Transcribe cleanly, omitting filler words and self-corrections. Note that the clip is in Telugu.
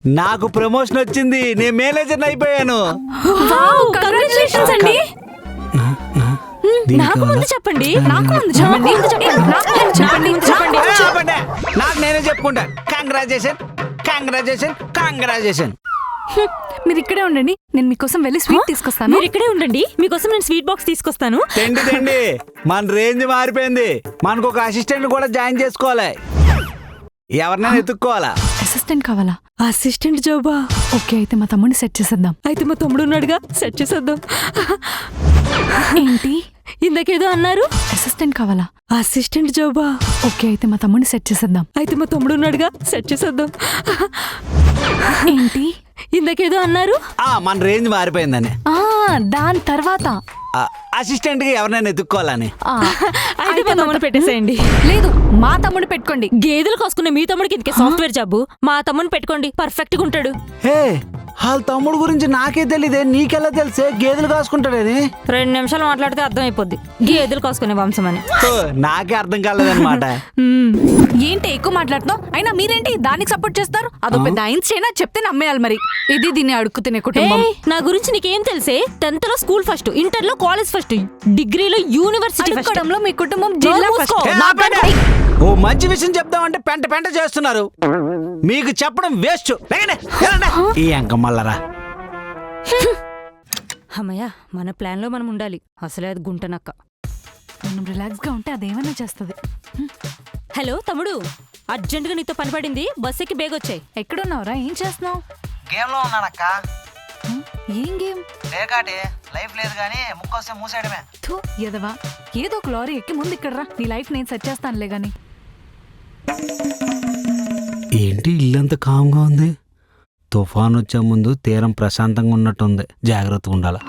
నాకు ప్రమోషన్ వచ్చింది, నేను మేనేజర్ అయిపోయాను. వావ్, కంగ్రాచులేషన్స్ అండి. నాకు ముందు చెప్పండి, నాకు ముందు చెప్పండి, నాకు నేనే చెప్పుకుంటా. కంగ్రాచులేషన్. మీరు ఇక్కడే ఉండండి, నేను మీకోసం వెళ్ళి స్వీట్ తీసుకొస్తాను. మీరు ఇక్కడే ఉండండి, మీకోసం నేను స్వీట్ బాక్స్ తీసుకొస్తాను. తిండి మన రేంజ్ మారిపోయింది. మనకు ఒక అసిస్టెంట్ కూడా జాయిన్ చేసుకోవాలి. ఎవరినైనా ఎత్తుక్కోవాలా? అసిస్టెంట్ కావాలా? అసిస్టెంట్ జాబా? ఓకే, అయితే మా తమ్ముడిని సెట్ చేసేద్దాం. అయితే మా తమ్ముడు ఉన్నాడుగా, సెట్ చేసేద్దాం. ఏంటి ఇందాకేదో అన్నారు? అసిస్టెంట్ కావాలా? అసిస్టెంట్ జాబా? ఓకే, అయితే మా తమ్ముడిని సెట్ చేసేద్దాం. అయితే మా తమ్ముడు ఉన్నాడుగా, సెట్ చేసేద్దాం. ఏంటి ఇందాకేదో అన్నారు? మన రేంజ్ మారిపోయిందని. దాని తర్వాత అసిస్టెంట్ గా ఎవరినైనా ఎత్తుక్కోవాలని. అయితే మా తమ్ముడు పెట్టేసేయండి. లేదు, మా తమ్ముడు పెట్టుకోండి. గేదెలు కాసుకునే మీ తమ్ముడికి ఇందుకే సాఫ్ట్వేర్ జాబు. మా తమ్ముడిని పెట్టుకోండి, పర్ఫెక్ట్ గా ఉంటాడు. హే, వాళ్ళ తమ్ముడు గురించి నాకే తెలియదే, నీకెలా తెలిసే గేదెలు కాసుకుంటాడని? 2 నిమిషాలు మాట్లాడితే అర్థం అయిపోద్ది, గేదెలు కాసుకునే వంశం అని. నాకే అర్థం కాలేదన్నమాట. ఏంటి ఎక్కువ మాట్లాడుతున్నావు? అయినా మీరేంటి దానికి సపోర్ట్ చేస్తారు? అదో పెద్ద అయినా చెప్తే నమ్మేయాలి. మరి ఇది దీన్ని అడుక్కు తినే కుటుంబం. నా గురించి నీకేం తెలుసే? 10th లో స్కూల్ ఫస్ట్, ఇంటర్ లో కాలేజ్ ఫస్ట్, డిగ్రీలో యూనివర్సిటీ ఫస్ట్. అడుక్కోవడంలో మీ కుటుంబం జిల్లా ఫస్ట్. ఓ మంచి విషయం చెప్దామంటే పెంట చేస్తున్నారు. మీకు చెప్పడం వేస్ట్. ఈ అంకమ్మల్లరా. అమ్మయ్య, మన ప్లాన్ లో మనం ఉండాలి. అసలే అది గుంటనక్క. మనం రిలాక్స్ గా ఉంటే అదేమన్నా చేస్తుంది. హలో తమ్ముడు, అర్జెంటుగా నీతో పని పడింది, బస్ ఎక్కి బేగొచ్చాయి. ఎక్కడున్నావురా? ఏం చేస్తున్నావు? గేమ్ లో ఉన్నానక్క. ఏం గేమ్? లేకాటి లైఫ్ లేదు గానీ ముక్కొస్తే మూసేయడమే. థూ, ఎదవా. ఏదో ఒక లారీ ఎక్కి ముందు ఇక్కడ రా, నీ లైఫ్ నేను సెట్ చేస్తానులే గాని. ఏంటి ఇల్లంతా కామ్గా ఉంది? తుఫాన్ వచ్చే ముందు తీరం ప్రశాంతంగా ఉన్నట్టుంది. జాగ్రత్తగా ఉండాలి.